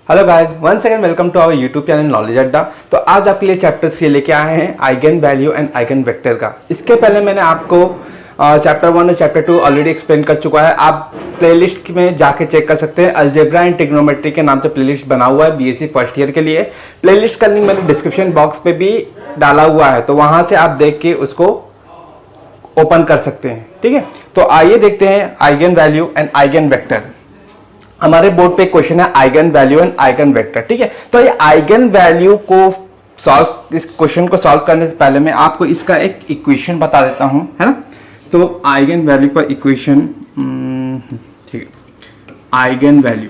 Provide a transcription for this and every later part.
Hello guys, once again welcome to our YouTube channel knowledge Adda. तो आज आपके लिए चैप्टर 3 लेके आए हैं eigen value and eigen vector का। इसके पहले मैंने आपको चैप्टर 1 और चैप्टर 2 ऑलरेडी एक्सप्लेन कर चुका है। आप प्लेलिस्ट में जाके चेक कर सकते हैं। अलजेब्रा एंड ट्रिग्नोमेट्री के नाम से प्लेलिस्ट बना हुआ है बीएससी फर्स्ट ईयर के लिए। प्लेलिस्ट का लिंक मैंने डिस्क्रिप्शन बॉक्स पे भी डाला हुआ है, तो वहां से आप देख के उसको ओपन कर सकते हैं। ठीक है, तो आइए देखते हैं eigen value and eigen vector. हमारे बोर्ड पे क्वेश्चन है eigen value and eigen vector. ठीक है, तो ये आइगन वैल्यू को सॉल्व, इस क्वेश्चन को सॉल्व करने से पहले मैं आपको इसका एक इक्वेशन बता देता हूं, है ना। तो आइगन वैल्यू का इक्वेशन, ठीक है, आइगन वैल्यू,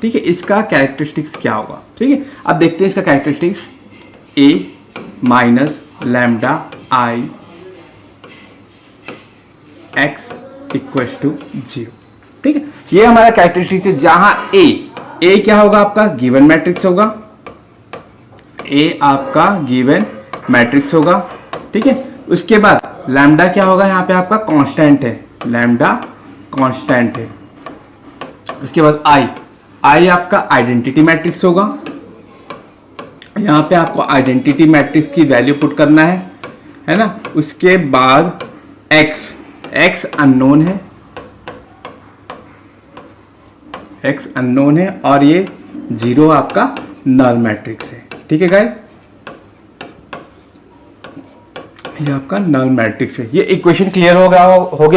ठीक है, इसका कैरेक्टरिस्टिक्स क्या होगा। ठीक है, अब देखते हैं इसका characteristics. A minus lambda I X equal to 0। ठीक है, ये हमारा कैरेक्टरिस्टिक्स है, जहां ए क्या होगा, आपका गिवन मैट्रिक्स होगा। ए आपका गिवन मैट्रिक्स होगा। ठीक है, उसके बाद लैम्डा क्या होगा, यहां पे आपका कांस्टेंट है, लैम्डा कांस्टेंट है। उसके बाद आई आपका आइडेंटिटी मैट्रिक्स होगा। यहां पे आपको आइडेंटिटी मैट्रिक्स की वैल्यू पुट करना है ना। उसके बाद एक्स अननोन है, एक्स अननोन है, और ये 0 आपका नल मैट्रिक्स है। ठीक है गाइस, ये आपका नल मैट्रिक्स है। ये इक्वेशन क्लियर हो गया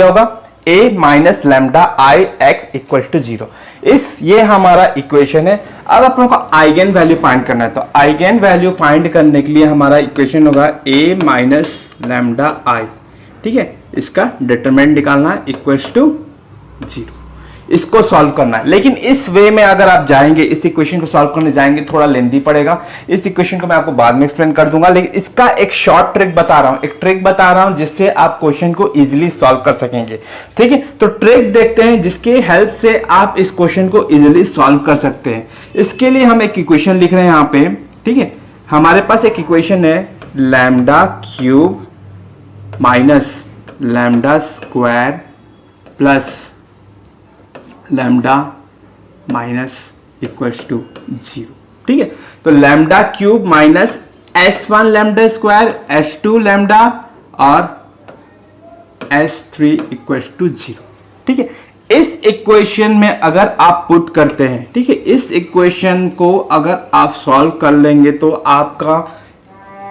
होगा। A minus lambda I X equal to 0, ये हमारा इक्वेशन है। अब अपन को आइगन वैल्यू फाइंड करना है, तो आइगन वैल्यू फाइंड करने के लिए हमारा इक्वेशन होगा ए माइनस लैम्डा आई। ठीक है, इसका डिटरमिनेंट निकालना है इक्वल टू 0, इसको सॉल्व करना है। लेकिन इस वे में अगर आप जाएंगे, इस इक्वेशन को सॉल्व करने जाएंगे, थोड़ा लेंथी पड़ेगा। इस इक्वेशन को मैं आपको बाद में एक्सप्लेन कर दूंगा, लेकिन इसका एक शॉर्ट ट्रिक बता रहा हूं, जिससे आप क्वेश्चन को इजीली सॉल्व कर सकेंगे। ठीक है, तो ट्रिक देखते हैं जिसके हेल्प से आप इस क्वेश्चन को इजीली सॉल्व कर सकते हैं। इसके लिए हम एक इक्वेशन लिख रहे हैं यहां पे। ठीक है, हमारे पास एक इक्वेशन है, lambda cube minus lambda square plus lambda minus equals to 0। ठीक है, तो lambda cube minus S1 lambda square, S2 lambda और S3 इक्वल्स टू 0। ठीक है, इस इक्वेशन में अगर आप पुट करते हैं, ठीक है, इस इक्वेशन को अगर आप सॉल्व कर लेंगे तो आपका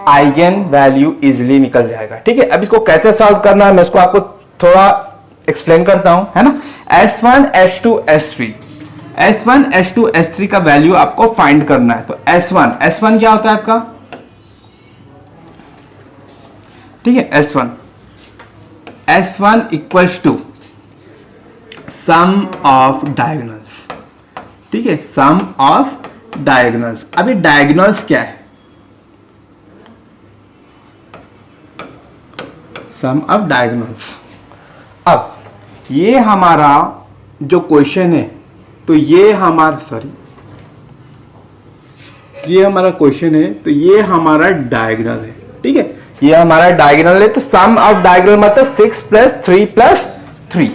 आइगन वैल्यू इजीली निकल जाएगा। ठीक है, अब इसको कैसे सॉल्व करना है मैं उसको आपको थोड़ा एक्सप्लेन करता हूं, है ना। S1 S2 S3, S1 S2 S3 का वैल्यू आपको फाइंड करना है। तो S1 क्या होता है आपका, ठीक है, S1 equals to sum of diagonals. ठीक है, सम ऑफ डायगोनल्स। अभी डायगोनल्स क्या है, सम ऑफ डायगोनल्स। अब ये हमारा जो क्वेश्चन है, तो ये हमारा क्वेश्चन है, तो ये हमारा डायगोनल है। ठीक है, ये हमारा डायगोनल है। तो सम ऑफ डायगोनल मतलब 6 plus 3 plus 3।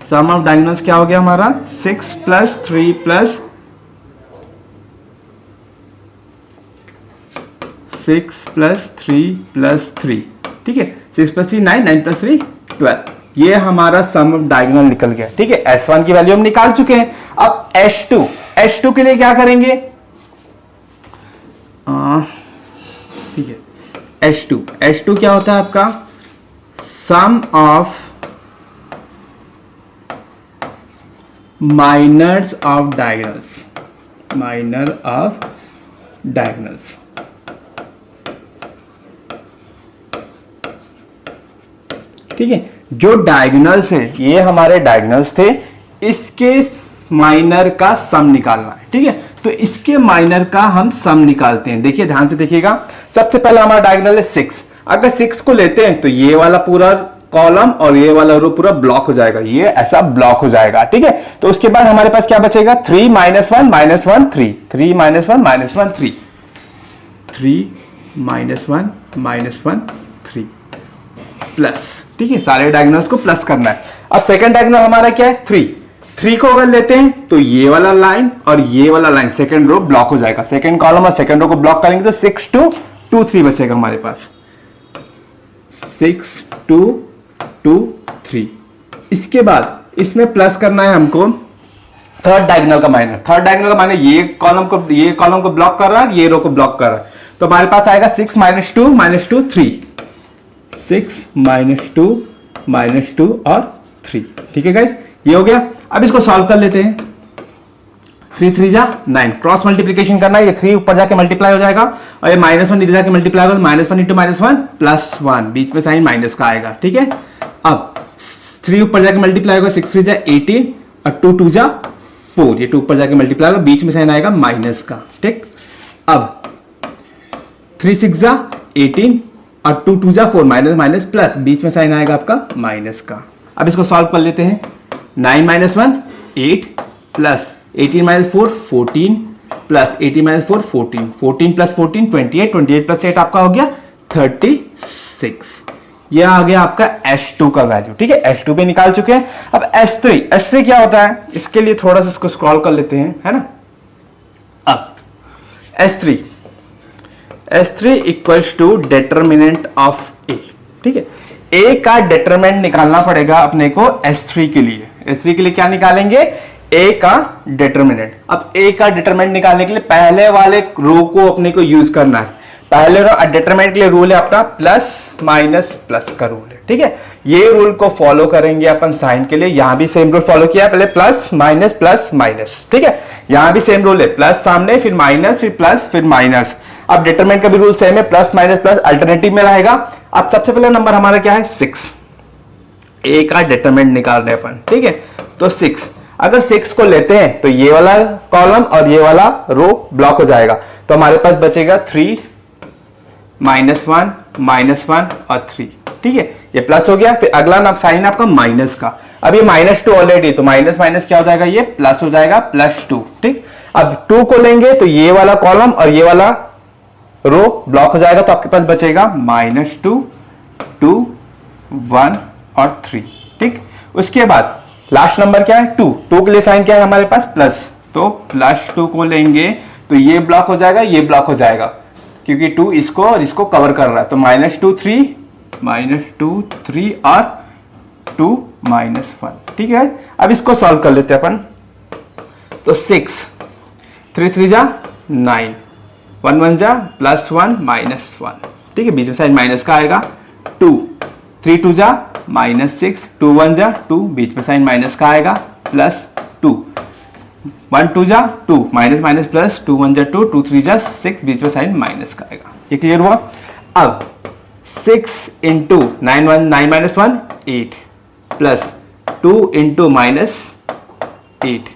Sum of diagonals क्या हो गया हमारा, 6 प्लस 3 प्लस 6 प्लस 3 प्लस 3। ठीक है, 6 प्लस 3 9, 9 प्लस 3 12। ये हमारा सम ऑफ डायगोनल निकल गया। ठीक है, S1 की वैल्यू हम निकाल चुके हैं। अब S2 के लिए क्या करेंगे, ठीक है, S2 क्या होता है आपका, sum of minors of diagonals, minor of diagonals. ठीक है, जो डायगोनल्स है, ये हमारे डायगोनल्स थे, इसके माइनर का सम निकालना है। ठीक है, तो इसके माइनर का हम सम निकालते हैं। देखिए, ध्यान से देखिएगा। सबसे पहले हमारा डायगोनल है 6। अगर 6 को लेते हैं तो ये वाला पूरा कॉलम और ये वाला रो पूरा ब्लॉक हो जाएगा, ये ऐसा ब्लॉक हो जाएगा। ठीक है, तो उसके बाद हमारे पास क्या बचेगा, 3 minus 1 minus 1 3, 3 minus 1 minus 1 3, 3 minus 1 minus 1 3 plus. ठीक है, सारे डायगोनल्स को प्लस करना है। अब सेकंड डायगोनल हमारा क्या है, 3। 3 को अगर लेते हैं तो ये वाला लाइन और ये वाला लाइन सेकंड रो ब्लॉक हो जाएगा, सेकंड कॉलम और सेकंड रो को ब्लॉक करेंगे तो 6 2 2 3 बचेगा हमारे पास, 6 2 2 3। इसके बाद इसमें प्लस करना है हमको थर्ड डायगोनल का माइनस, थर्ड डायगोनल का माइनस ये कॉलम को ब्लॉक कर रहा है, ये रो को ब्लॉक कर रहा है, तो हमारे पास आएगा 6 - 2 3, 6 - 2 और 3। ठीक है गाइस, ये हो गया। अब इसको सॉल्व कर लेते हैं। 3 3 जा 9, क्रॉस मल्टीप्लीकेशन करना है, ये 3 ऊपर जाके मल्टीप्लाई हो जाएगा और ये -1 नीचे जाके मल्टीप्लाई होगा, -1 × -1 +1, बीच में साइन माइनस का आएगा। ठीक है, अब 3 ऊपर जाके मल्टीप्लाई होगा, 6 3 जा 18 और 2 2 जा 4, ये 2 ऊपर जाके मल्टीप्लाई होगा, बीच में साइन आएगा माइनस का। ठीक, अब 3 6 जा 18 और 2 2 जा 4, माइनस प्लस, बीच में साइन आएगा आपका माइनस का। अब इसको सॉल्व कर लेते हैं। 9 - 1 8 प्लस 18 - 4 14 प्लस 18 - 4 14, 14 + 14 28, 28 + 8 आपका हो गया 36। ये आ गया आपका S2 का वैल्यू। ठीक है, S2 भी निकाल चुके हैं। अब S3 क्या होता है, इसके लिए थोड़ा सा इसको स्क्रॉल कर लेते हैं, है ना। अब S3 equals to determinant of A। ठीक है, A का डिटरमिनेंट निकालना पड़ेगा अपने को S3 के लिए। S3 के लिए क्या निकालेंगे, A का डिटरमिनेंट। अब A का डिटरमिनेंट निकालने के लिए पहले वाले रो को अपने को यूज करना है। पहले रो डिटरमिनेंट के लिए रूल है अपना प्लस माइनस प्लस का रूल है। ठीक है, ये रूल को फॉलो करेंगे अपन साइन के लिए। यहां भी सेम रूल फॉलो किया है, पहले प्लस माइनस। ठीक है, यहां भी सेम रूल है, प्लस सामने फिर माइनस फिर प्लस फिर माइनस। अब डिटरमिनेंट का भी रूल सेम है, प्लस माइनस प्लस अल्टरनेटिव में रहेगा। अब सबसे पहला नंबर हमारा क्या है 6, A का डिटरमिनेंट निकाल रहे हैं अपन। ठीक है, तो 6, अगर 6 को लेते हैं तो ये वाला कॉलम और ये वाला रो ब्लॉक हो जाएगा, तो हमारे पास बचेगा 3 -1 और 3। ठीक है, ये प्लस हो गया। फिर अगला साइन आपका माइनस का। अब ये -2 ऑलरेडी, तो माइनस माइनस क्या हो जाएगा, ये प्लस हो जाएगा, +2। ठीक, अब 2 को लेंगे तो ये वाला कॉलम और ये वाला रो ब्लॉक हो जाएगा, तो आपके पास बचेगा -2 2 1 और 3। ठीक, उसके बाद लास्ट नंबर क्या है 2 के लिए साइन क्या है हमारे पास प्लस, तो +2 को लेंगे तो ये ब्लॉक हो जाएगा, ये ब्लॉक हो जाएगा, क्योंकि 2 इसको और इसको कवर कर रहा है। तो -2 3 और 2 -1। ठीक है, अब इसको सॉल्व कर लेते हैं अपन। तो 6 3 3 जा 9, 1 1 जा +1 -1। ठीक है, बीच में साइन माइनस का आएगा। 2 3 2 जा -6, 2 1 जा 2, बीच में साइन माइनस का आएगा, +2 1 2 जा 2, माइनस प्लस, 2 1 जा 2, 2 3 जा 6, बीच में साइन माइनस का आएगा। ये क्लियर हुआ। अब 6 × 9 -1 8 प्लस 2 × -8।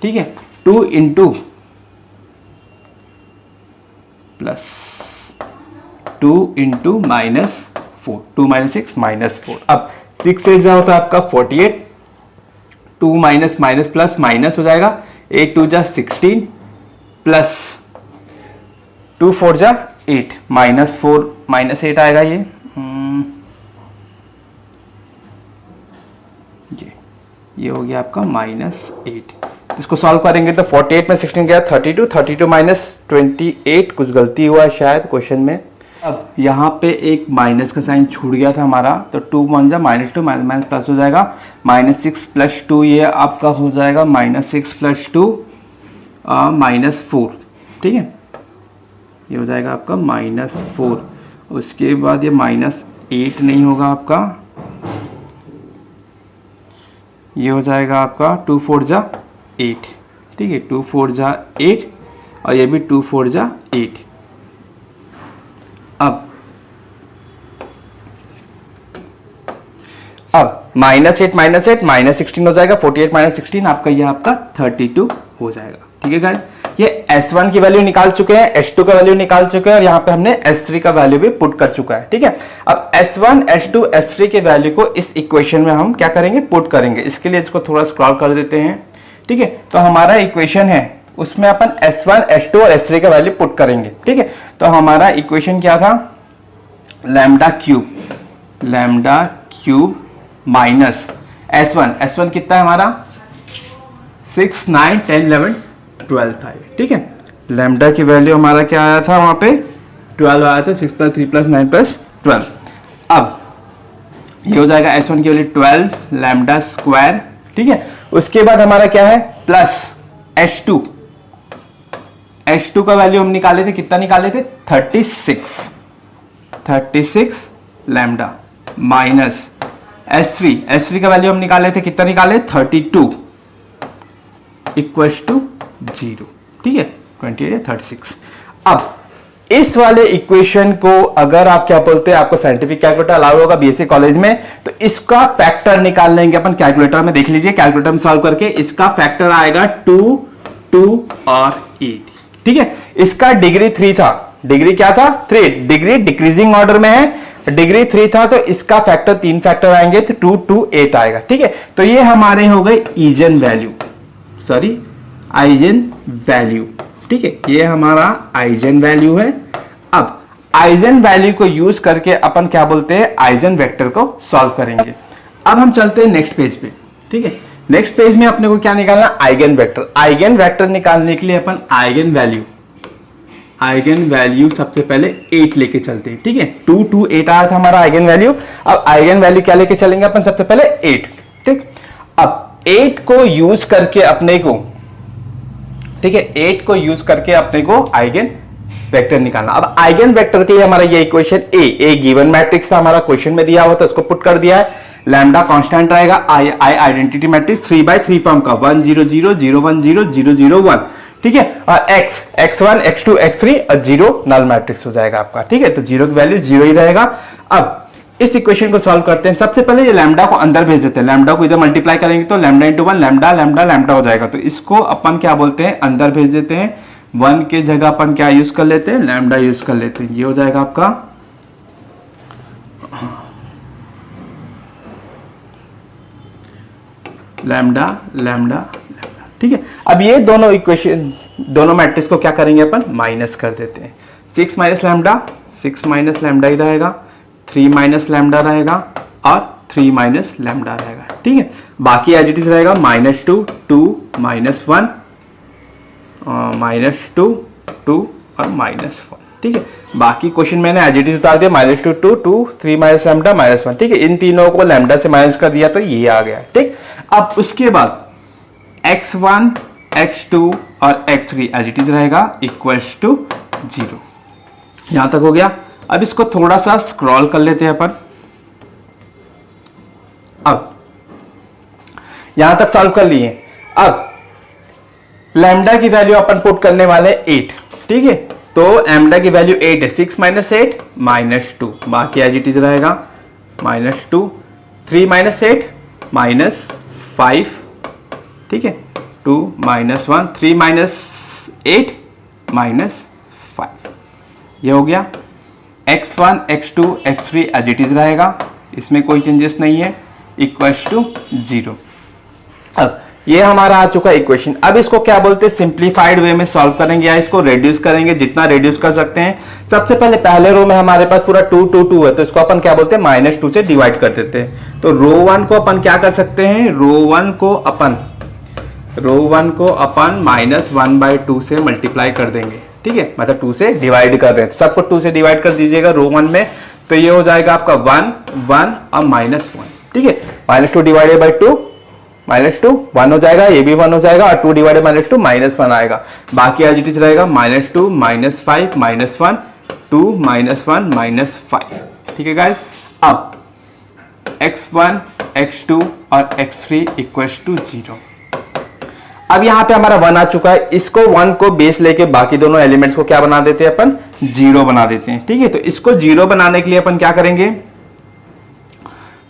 ठीक है, 2 × प्लस 2 × -4, 2 - 6 -4। अब 6 8 जा होता है आपका 48, 2 माइनस प्लस माइनस हो जाएगा, 8 2 जा 16 प्लस 2 4 जा 8, -4 -8 आएगा ये हो गया आपका -8। इसको सॉल्व करेंगे तो 48 में 16 गया 32 -28, कुछ गलती हुआ शायद क्वेश्चन में। अब यहाँ पे एक माइनस का साइन छूट गया था हमारा, तो 2 1 जा -2, माइनस प्लस हो जाएगा, -6 + 2 ये आपका हो जाएगा -6 + 2 -4। ठीक है, ये हो जाएगा आपका -4। उसके बाद ये -8 नहीं होगा आपका, ये हो जाएगा आपका 2 4 जा 8। ठीक है, 2 4 जा 8 और ये भी 2 4 जा 8। अब -8 -16 हो जाएगा, 48 -16 आपका ये आपका 32 हो जाएगा। ठीक है गाइस, ये S1 की वैल्यू निकाल चुके हैं, S2 का वैल्यू निकाल चुके हैं और यहाँ पे हमने S3 का वैल्यू भी पुट कर चुका है। ठीक है, अब S1 S2 S3 के वैल्यू को इस इक्वेशन में हम क्या करेंगे, पुट करेंगे। इसके लिए इसको थोड़ा स्क्रॉल कर देते हैं। ठीक है, तो हमारा इक्वेशन है उसमें अपन S1 S2 और S3 का वैल्यू पुट करेंगे। ठीक है, तो हमारा इक्वेशन क्या था, लैम्डा क्यूब माइनस S1 कितना है हमारा 6 9 10 11 12 था ये, ठीक है। लैम्डा की वैल्यू हमारा क्या आया था वहां पे 12 आया था, 6 + 3 + 9 + 12। अब ये हो जाएगा S1 की वैल्यू 12 लैम्डा स्क्वायर, ठीक है। उसके बाद हमारा क्या है प्लस H2 का वैल्यू हम निकाले थे, कितना निकाले थे 36 लैम्डा माइनस S3 का वैल्यू हम निकाले थे, कितना निकाले 32 इक्वल्स टू 0, ठीक है 28 36। अब इस वाले इक्वेशन को अगर आप क्या बोलते हैं, आपको साइंटिफिक कैलकुलेटर अलाउ होगा बीएससी कॉलेज में, तो इसका फैक्टर निकाल लेंगे अपन कैलकुलेटर में। देख लीजिए कैलकुलेटर में सॉल्व करके इसका फैक्टर आएगा 2 2 और 8, ठीक है। इसका डिग्री 3 था, डिग्री क्या था 3, डिग्री डिक्रीजिंग ऑर्डर में है, डिग्री 3 था तो इसका फैक्टर 3 फैक्टर आएंगे तो 2 2 8 आएगा, ठीक है। तो ये हमारे हो गए आइजन वैल्यू, ठीक है। ये हमारा आइजन वैल्यू है। अब आइजन वैल्यू को यूज करके अपन क्या बोलते हैं आइजन वेक्टर को सॉल्व करेंगे। अब हम चलते हैं नेक्स्ट पेज पे, ठीक है। नेक्स्ट पेज में अपने को क्या निकालना आइगन वेक्टर। आइगन वेक्टर निकालने के लिए अपन आइगन वैल्यू सबसे पहले 8 लेके चलते हैं, ठीक है। 2 2 8 आया था हमारा आइगन वैल्यू। अब आइगन वैल्यू क्या लेके चलेंगे अपन सबसे पहले 8, ठीक। अब 8 को यूज करके अपने को, ठीक है, 8 को यूज करके अपने को आइगन वेक्टर निकालना। अब आइगन वेक्टर के लिए हमारा ये इक्वेशन ए गिवन मैट्रिक्स था, हमारा क्वेश्चन में दिया हुआ था, उसको पुट कर दिया है। लैम्डा कांस्टेंट रहेगा, आई आइडेंटिटी मैट्रिक्स 3/3 फॉर्म का 1 0 0 0 1 0 0 0 1, ठीक है। और x1 x2 x3 और 0 नल मैट्रिक्स हो जाएगा आपका, ठीक है। तो 0 की वैल्यू 0 ही रहेगा। अब इस इक्वेशन को सॉल्व करते हैं। सबसे पहले ये लैम्डा को अंदर भेज देते हैं, लैम्डा को इधर मल्टीप्लाई करेंगे तो lambda into 1 lambda lambda lambda हो जाएगा। तो इसको अपन क्या बोलते हैं अंदर भेज देते हैं। 1 के जगह अपन क्या यूज कर लेते हैं लैम्डा यूज कर लेते हैं। ये हो जाएगा आपका लैम्डा लैम्डा, ठीक है। अब ये दोनों इक्वेशन दोनों मैट्रिक्स को क्या करेंगे अपन माइनस कर देते हैं। 6 माइनस लैम्डा 6 माइनस लैम्डा ही रहेगा, 3 माइनस लैम्डा रहेगा और 3 माइनस लैम्डा रहेगा, ठीक है। बाकी एज इट इज रहेगा -2 2 -1 -2 2 और -1, ठीक है। बाकी क्वेश्चन मैंने एज इट इज उतार दिया -2 2 2 3 माइनस लैम्डा -1, ठीक है। इन तीनों को लैम्डा से माइनस कर दिया तो ये आ गया, ठीक। अब उसके बाद x1 x2 और x3 एज इट इज रहेगा इक्वल्स टू 0। यहां तक हो गया। अब इसको थोड़ा सा स्क्रॉल कर लेते हैं अपन। अब यहां तक सॉल्व कर लिए। अब लैम्डा की वैल्यू अपन पुट करने वाले 8, ठीक है। तो लैम्डा की वैल्यू 8 है, 6 माइनस 8 -2, बाकी एज इट इज रहेगा -2, 3 माइनस 8 -5, ठीक है। 2 -1 3 माइनस 8 -5, ये हो गया। x1 x2 x3 as it is रहेगा, इसमें कोई चेंजेस नहीं है, इक्वल्स टू 0। अब ये हमारा आ चुका इक्वेशन। अब इसको क्या बोलते हैं सिंप्लीफाइड वे में सॉल्व करेंगे या इसको रेड्यूस करेंगे, जितना रेड्यूस कर सकते हैं। सबसे पहले पहले रो में हमारे पास पूरा 2 2 2 है, तो इसको अपन क्या बोलते हैं -2 से डिवाइड कर देते हैं। तो रो 1 को अपन क्या कर सकते हैं, रो 1 को अपन -1/2 से मल्टीप्लाई कर देंगे, ठीक है। मतलब 2 से डिवाइड कर रहे हैं, सबको 2 से डिवाइड कर दीजिएगा रो 1 में। तो ये हो जाएगा आपका 1 1 और -1, ठीक है। -2 डिवाइडेड बाई 2 -2 1 हो जाएगा, ये भी 1 हो जाएगा, और 2 डिवाइडेड -2 -1 आएगा। बाकी एज इट इज रहेगा -2 -5 -1 2 -1 -5, ठीक है गाइस। अब x1 x2 और x3 इक्वल्स टू 0। अब यहां पे हमारा 1 आ चुका है, इसको 1 को बेस लेके बाकी दोनों एलिमेंट्स को क्या बना देते हैं अपन 0 बना देते हैं, ठीक है। तो इसको 0 बनाने के लिए अपन क्या करेंगे,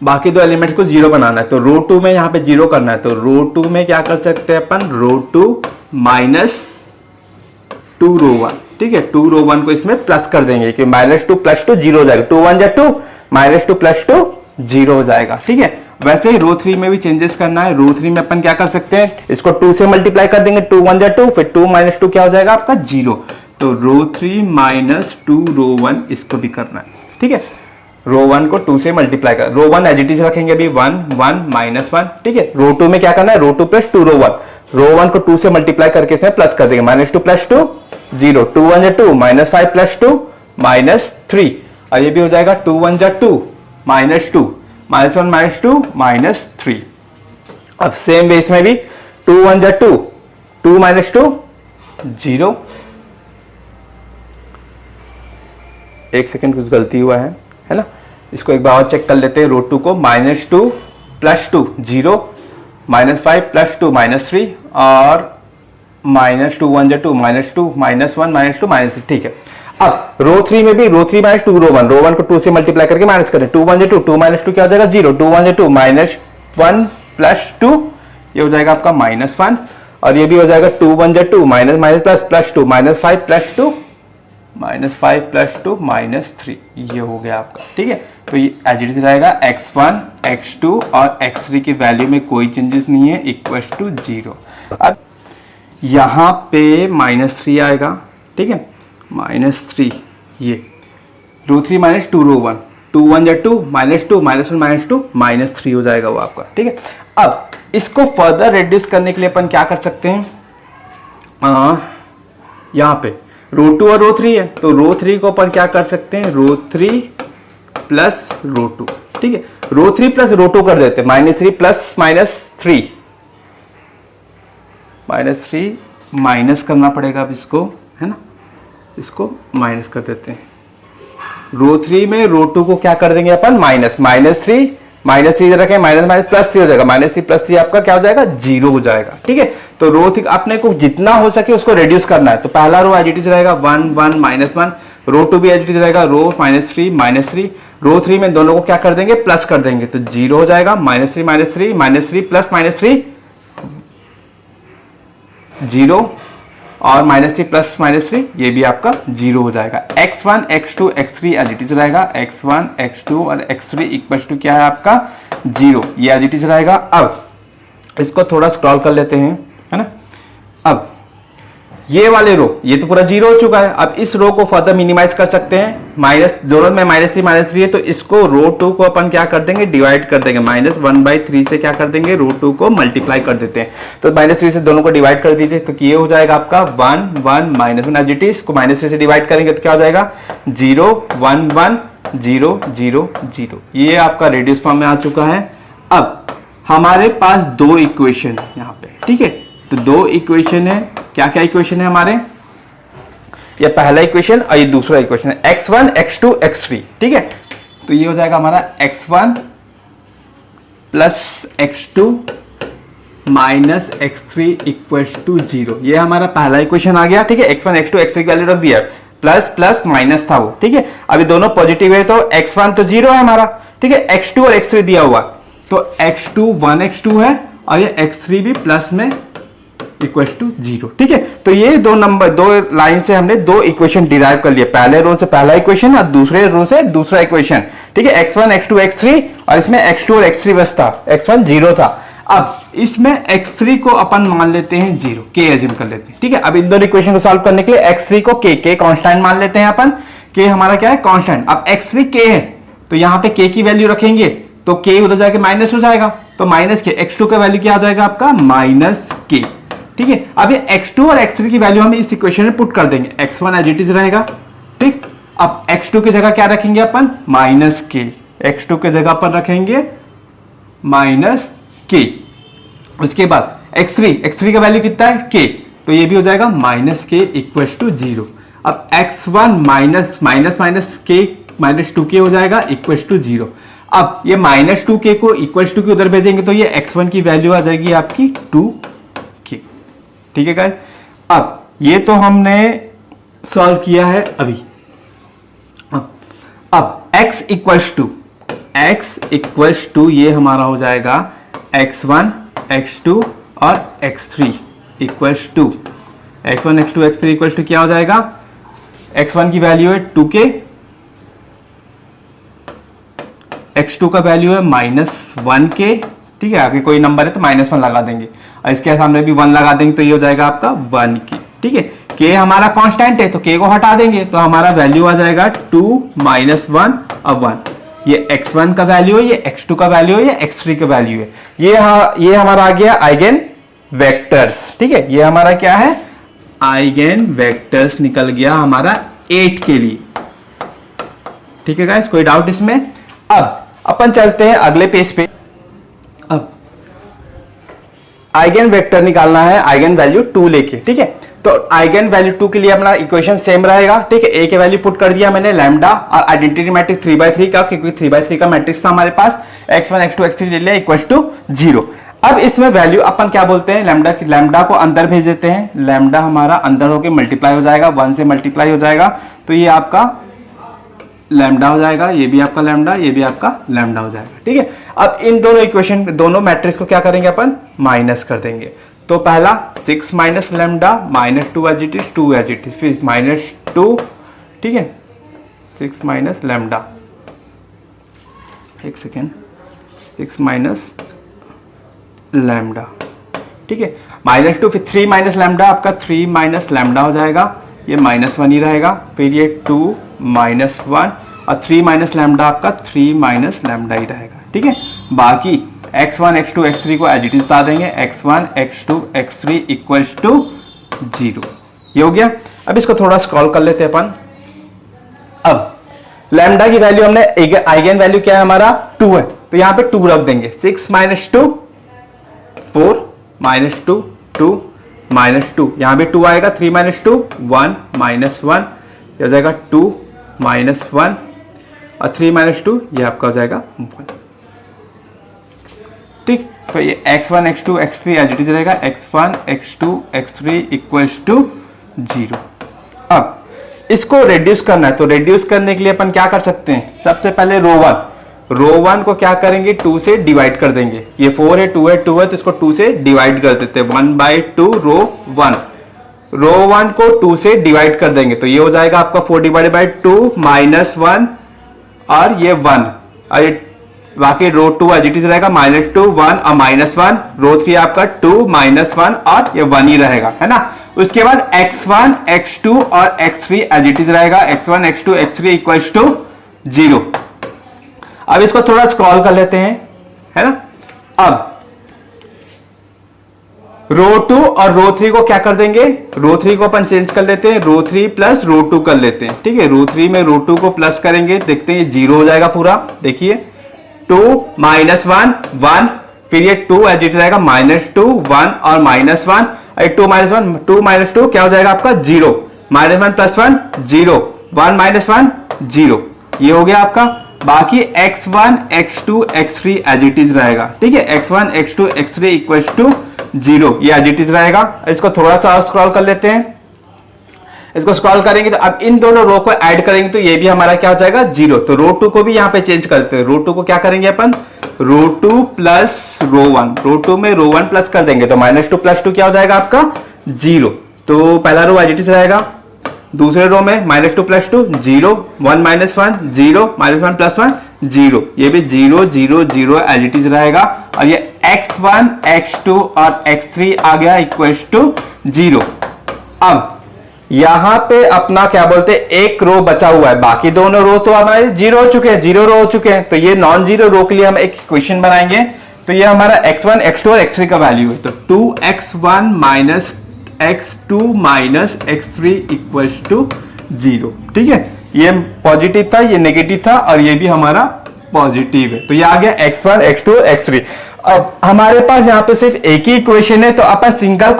बाकी दो एलिमेंट्स को 0 बनाना है। तो रो 2 में यहां पे 0 करना है, तो रो 2 में क्या कर सकते हैं अपन, रो 2 -2 रो 1, ठीक है। 2 रो 1 को इसमें प्लस कर देंगे कि -2 + 2 0 हो जाएगा, 2 1 जा 2 -2 + 2 0 हो जाएगा, ठीक है। वैसे ही रो 3 में भी चेंजेस करना है। रो 3 में अपन क्या कर सकते हैं, इसको 2 से मल्टीप्लाई कर देंगे, 2 1 जा 2, फिर 2 - 2 क्या हो जाएगा आपका 0। तो रो 3 -2 रो 1 इसको भी करना है, ठीक है। रो 1 को 2 से मल्टीप्लाई कर, रो 1 एज इट इज रखेंगे अभी 1 1 -1, ठीक है। रो 2 में क्या करना है, रो 2 + 2 रो 1, रो 1 को 2 से मल्टीप्लाई करके इसमें प्लस कर देंगे, -2 + 2 0, 2 1 जा 2, -5 + 2 -3, और ये भी हो जाएगा 2 1 जा 2, -2, -1 - 2 -3। अब सेम वे इसमें भी 2 1 जा 2, 2 - 2 0। एक सेकंड कुछ गलती हुआ है ना, इसको एक बार और चेक कर लेते हैं। रो 2 को -2 + 2 0, -5 + 2 -3, और -2 1 जा 2, -2 -1 - 2 -3, ठीक है। अब रो 3 में भी रो 3 - 2 रो 1 को 2 से मल्टीप्लाई करके माइनस करें, 2 1 जा 2, 2 - 2 क्या हो जाएगा 0, 2 1 जा 2, -1 + 2 ये हो जाएगा आपका -1, और ये भी हो जाएगा 2 1 जा 2, प्लस 2, -5 + 2 -5 + 2 -3, ये हो गया आपका, ठीक है। तो ये एज इट इज रहेगा x1 x2 और x3 की वैल्यू में कोई चेंजेस नहीं है, इक्वल्स टू 0। अब यहां पे -3 आएगा, ठीक है, -3, ये रो 3 - 2 रो 1, 2 1 जा 2, -2 -1 - 2 -3 हो जाएगा वो आपका, ठीक है। अब इसको फर्दर रिड्यूस करने के लिए अपन क्या कर सकते हैं, यहां पे रो 2 और रो 3 है, तो रो 3 को अपन क्या कर सकते हैं, रो 3 प्लस रो 2, ठीक है। रो 3 प्लस रो 2 कर देते हैं, -3 प्लस -3, -3 माइनस करना पड़ेगा अब इसको, है ना, इसको माइनस कर देते हैं। रो 3 में रो 2 को क्या कर देंगे अपन, -3 रखें, +3 हो जाएगा, -3 + 3 आपका क्या हो जाएगा 0 हो जाएगा, ठीक है। तो रो 3 अपने को जितना हो सके उसको रिड्यूस करना है, तो पहला रो एज इट इज रहेगा 1 1 -1, रो 2 भी एज इट इज रहेगा रो -3, रो 3 में दोनों को क्या कर देंगे, प्लस कर देंगे, तो 0 हो जाएगा, -3 प्लस -3 0, और -3 प्लस -3 ये भी आपका 0 हो जाएगा। x1 x2 x3 as it is रहेगा, x1 x2 और x3 इक्वल्स टू क्या है आपका 0, ये एज इट इज रहेगा। अब इसको थोड़ा स्क्रॉल कर लेते हैं, है ना। अब ये वाले रो, ये तो पूरा 0 हो चुका है, अब इस रो को फर्दर मिनिमाइज कर सकते हैं, माइनस दोनों में -3 है, तो इसको रो 2 को अपन क्या कर देंगे, डिवाइड कर देंगे, -1/3 से क्या कर देंगे, रो 2 को मल्टीप्लाई कर देते हैं, तो -3 से दोनों को डिवाइड कर दीजिए, तो ये हो जाएगा आपका 1 1 -1 एज इट इज, इसको -3 से डिवाइड करेंगे तो क्या हो जाएगा 0 1 1 0 0 0, ये आपका रेडियस फॉर्म में आ चुका है। अब हमारे पास दो इक्वेशन है यहाँ पे, ठीक है, तो दो इक्वेशन है, क्या क्या इक्वेशन है हमारे, ये पहला इक्वेशन और ये दूसरा इक्वेशन है, x1 x2 x3, ठीक है। तो ये हो जाएगा हमारा x1 plus x2 minus x3 equals to 0, ये हमारा पहला इक्वेशन आ गया, ठीक है। x1 x2 x3 की वैल्यू रख दिया, प्लस प्लस माइनस था वो, ठीक है। अभी दोनों पॉजिटिव है तो x1 तो 0 है हमारा, ठीक है, x2 और x3 दिया हुआ, तो x2 1x2 है और ये x3 भी प्लस में इक्वल टू 0, ठीक है। तो ये दो लाइन से हमने दो इक्वेशन डिराइव कर लिए, पहले रो से पहला इक्वेशन और दूसरे रो से दूसरा इक्वेशन, ठीक है। x1 x2 x3 और इसमें x2 और x3 बस था, x1 0 था। अब इसमें x3 को अपन मान लेते हैं 0, k एज्यूम कर लेते हैं, ठीक है। अब इन दोनों इक्वेशन को सॉल्व करने के लिए x3 को k कांस्टेंट मान लेते हैं अपन, k हमारा क्या है कांस्टेंट। अब x3 k है तो यहाँ पे k की वैल्यू रखेंगे तो k उधर जाके माइनस हो जाएगा, तो माइनस के x2 का वैल्यू क्या आ जाएगा आपका -k, ठीक है। अब ये x2 और x3 की वैल्यू हम इस इक्वेशन में पुट कर देंगे, x1 एज इट इज रहेगा, ठीक। अब x2 की जगह क्या रखेंगे अपन -k, x2 की जगह अपन रखेंगे -k। उसके बाद x3 का वैल्यू कितना है k, तो ये भी हो जाएगा -k इक्वल्स टू 0। अब x1 माइनस k -2k हो जाएगा इक्वल्स टू 0। अब ये -2k को इक्वल्स टू के उधर भेजेंगे तो ये x1 की वैल्यू आ जाएगी आपकी 2k, ठीक है गाइस। अब ये तो हमने सॉल्व किया है अभी। अब x इक्वल्स टू ये हमारा हो जाएगा x1 x2 और x3 equals to x1 x2 x3 equals to क्या हो जाएगा, x1 की वैल्यू है 2k, x2 का वैल्यू है -1k, ठीक है। आगे कोई नंबर है तो -1 लगा देंगे और इसके सामने भी 1 लगा देंगे तो ये हो जाएगा आपका 1k, ठीक है। k हमारा कांस्टेंट है तो k को हटा देंगे तो हमारा वैल्यू आ जाएगा 2 -1 और 1, ये x1 का वैल्यू है, ये x2 का वैल्यू है, ये x3 का वैल्यू है, ये हमारा आ गया आइगन वेक्टर्स। ठीक है, ये हमारा क्या है, आइगन वेक्टर्स निकल गया हमारा 8 के लिए। ठीक है गाइस, कोई डाउट इसमें? अब अपन चलते हैं अगले पेज पे। अब आइगन वेक्टर निकालना है आइगन वैल्यू 2 लेके। ठीक है, तो आइगन वैल्यू 2 के लिए अपना इक्वेशन सेम रहेगा। ठीक है, ए के वैल्यू पुट कर दिया मैंने लैम्डा, और आइडेंटिटी मैट्रिक्स 3/3 का, क्योंकि 3/3 का मैट्रिक्स था हमारे पास, x1 x2 x3 ले लिया इक्वल टू 0। अब इसमें वैल्यू अपन क्या बोलते हैं, लैम्डा को अंदर भेज देते हैं। लैम्डा हमारा अंदर होके मल्टीप्लाई हो जाएगा, 1 से मल्टीप्लाई हो जाएगा, तो ये आपका लैम्डा हो जाएगा, ये भी आपका लैम्डा, ये भी आपका लैम्डा हो जाएगा। ठीक है, अब इन दोनों इक्वेशन, दोनों मैट्रिक्स को क्या करेंगे अपन, माइनस कर देंगे। तो पहला 6 minus lambda minus 2 as it is, 2 as it is, फिर -2। ठीक है, 6 माइनस लैम्डा, एक सेकेंड, 6 माइनस लैम्डा। ठीक है, -2, फिर 3 माइनस लैम्डा, आपका 3 माइनस लैम्डा हो जाएगा, ये -1 ही रहेगा, फिर ये 2 -1, और 3 माइनस लैम्डा आपका 3 माइनस लैम्डा ही रहेगा। ठीक है, बाकी x1 x2 x3 को एज इट इज बता देंगे, x1 x2 x3 equals to 0। ये हो गया। अब इसको थोड़ा स्क्रॉल कर लेते हैं अपन। अब लैम्डा की वैल्यू हमने, आइगन वैल्यू क्या है हमारा, 2 है, तो यहां पे 2 रख देंगे। 6 - 2 4, -2 2 -2, यहां पे 2 आएगा, 3 - 2 1 -1, ये हो जाएगा 2 -1, और 3 - 2 ये आपका हो जाएगा 1। ठीक, तो ये x1 x2 x3 as it is रहेगा, x1 x2 x3 equals to 0। अब इसको रेड्यूस करना है, तो रेड्यूस करने के लिए अपन क्या कर सकते हैं, सबसे पहले रो 1 को क्या करेंगे, 2 से डिवाइड कर देंगे। ये 4 है, 2 है, 2 है, तो इसको 2 से डिवाइड कर देते हैं, 1/2 रो 1। रो 1 को 2 से डिवाइड कर देंगे, तो ये हो जाएगा आपका 4 / 2 -1, और ये 1, और बाकी रो 2 एज इट इज रहेगा, -2 1 और -1, रो 3 आपका 2 -1 और ये 1 ही रहेगा, है ना। उसके बाद x1 x2 और x3 एज इट इज रहेगा, x1 x2 x3 equals to 0। अब इसको थोड़ा स्क्रॉल कर लेते हैं, है ना। अब रो 2 और रो 3 को क्या कर देंगे, रो 3 को अपन चेंज कर लेते हैं, रो 3 प्लस रो 2 कर लेते हैं। ठीक है, रो 3 में रो 2 को प्लस करेंगे, देखते हैं ये 0 हो जाएगा पूरा। देखिए 2 -1 1, फिर ये 2 एज इट रहेगा, -2 1 और -1, 2 -1 2 -2 क्या हो जाएगा आपका 0, -1 + 1 0, 1 -1 0, ये हो गया आपका। बाकी x1 x2 x3 as it is रहेगा। ठीक है, x1 x2 x3 equals to 0, ये एज इट इज रहेगा। इसको थोड़ा सा स्क्रॉल कर लेते हैं। इसको स्क्रॉल करेंगे तो अब इन दोनों रो को ऐड करेंगे तो ये भी हमारा क्या हो जाएगा 0। तो रो 2 को भी यहां पे चेंज करते हैं। रो 2 को क्या करेंगे अपन, रो 2 प्लस रो 1, रो 2 में रो 1 प्लस कर देंगे, तो -2 + 2 क्या हो जाएगा आपका 0। तो पहला रो एज इट इज रहेगा, दूसरे रो में -2 + 2 0, 1 - 1 0, -1 + 1 0, ये भी 0 0 0 एज इट इज रहेगा। और ये x1 x2 और x3 आ गया इक्वल्स टू 0। अब यहां पे अपना क्या बोलते हैं, एक रो बचा हुआ है, बाकी दोनों रो तो हमारे 0 हो चुके हैं, 0 रो हो चुके हैं। तो ये नॉन जीरो रो के लिए हम एक इक्वेशन बनाएंगे। तो ये हमारा x1 x2 और x3 का वैल्यू है, तो 2x1 - x2 - x3 equals to 0। ठीक है, ये पॉजिटिव था, ये नेगेटिव था, और ये भी हमारा पॉजिटिव है। तो ये आ गया x1 x2 x3। अब हमारे पास यहाँ पे सिर्फ एक ही इक्वेशन है, तो अपन सिंगल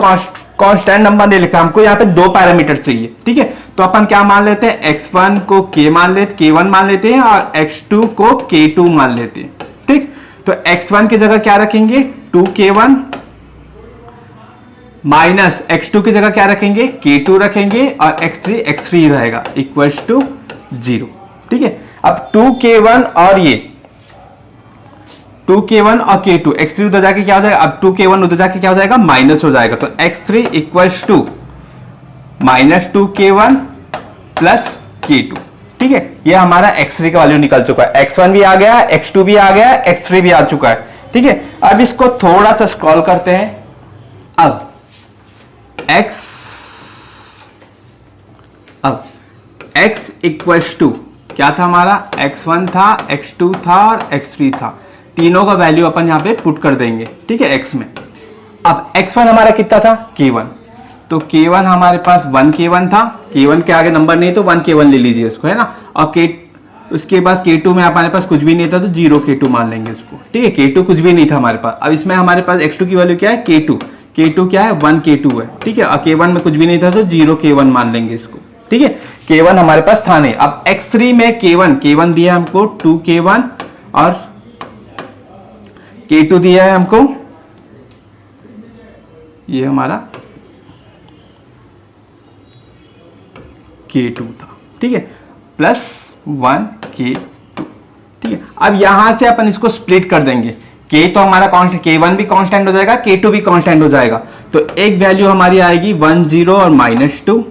कांस्टेंट नंबर नहीं लिखा, हमको यहाँ पे 2 पैरामीटर चाहिए। ठीक है, तो अपन क्या मान लेते हैं, x1 को k मान लेते, k1 मान लेते हैं, और x2 को k2 मान लेते हैं। ठीक, तो x1 की जगह क्या रखेंगे 2k1, माइनस x2 की जगह क्या रखेंगे k2 रखेंगे, और x3 x3 रहेगा इक्वल्स टू 0। ठीक है, अब 2k1 और ये 2k1 और k2, x3 उधर जाके क्या हो जाएगा, अब 2k1 उधर जाके क्या हो जाएगा, माइनस हो जाएगा। तो x3 equals to -2k1 plus k2। ठीक है, ये हमारा x3 का वैल्यू निकल चुका है, x1 भी आ गया, x2 भी आ गया, x3 भी आ चुका है। ठीक है, अब इसको थोड़ा सा स्क्रॉल करते हैं। अब x इक्वल्स टू क्या था हमारा, x1 था, x2 था और x3 था, तीनों का वैल्यू अपन यहां पे पुट कर देंगे। ठीक है, x में। अब x1 हमारा कितना था k1, तो k1 हमारे पास 1 k1 था, k1 के आगे नंबर नहीं तो 1 k1 ले लीजिए उसको, है ना। और उसके बाद k2 में हमारे पास कुछ भी नहीं था तो 0 k2 मान लेंगे उसको, ठीक है। k2 कुछ भी नहीं था हमारे पास। अब इसमें हमारे पास x2 की वैल्यू क्या है, k2 क्या है 1 k2 है, ठीक है। और k1 में कुछ भी नहीं था तो 0 k1 मान लेंगे इसको, ठीक है। k1 हमारे पास था नहीं। अब x3 में k1 दिया हमको 2 k1 और k2 दिया है हमको, ये हमारा k2 था, ठीक है, प्लस 1 k2, ठीक है। अब यहां से अपन इसको स्प्लिट कर देंगे, k तो हमारा कांस्टेंट, k1 भी कांस्टेंट हो जाएगा, k2 भी कांस्टेंट हो जाएगा, तो एक वैल्यू हमारी आएगी 1 0 और -2,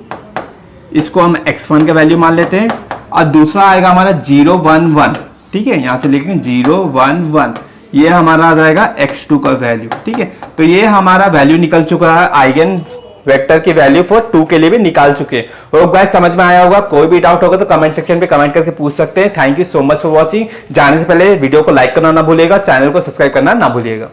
इसको हम x1 का वैल्यू मान लेते हैं। और दूसरा आएगा हमारा 0 1 1, ठीक है, यहां से लिखेंगे 0 1 1, ये हमारा आ जाएगा x2 का वैल्यू, ठीक है। तो ये हमारा वैल्यू निकल चुका है, आइगन वेक्टर की वैल्यू फॉर 2 के लिए भी निकाल चुके हैं। होप गाइस समझ में आया होगा। कोई भी डाउट होगा तो कमेंट सेक्शन पे कमेंट करके पूछ सकते हैं। Thank you so much for watching. जाने से पहले वीडियो को लाइक करना ना भूलिएगा, चैनल को सब्सक्राइब करना ना भूलिएगा।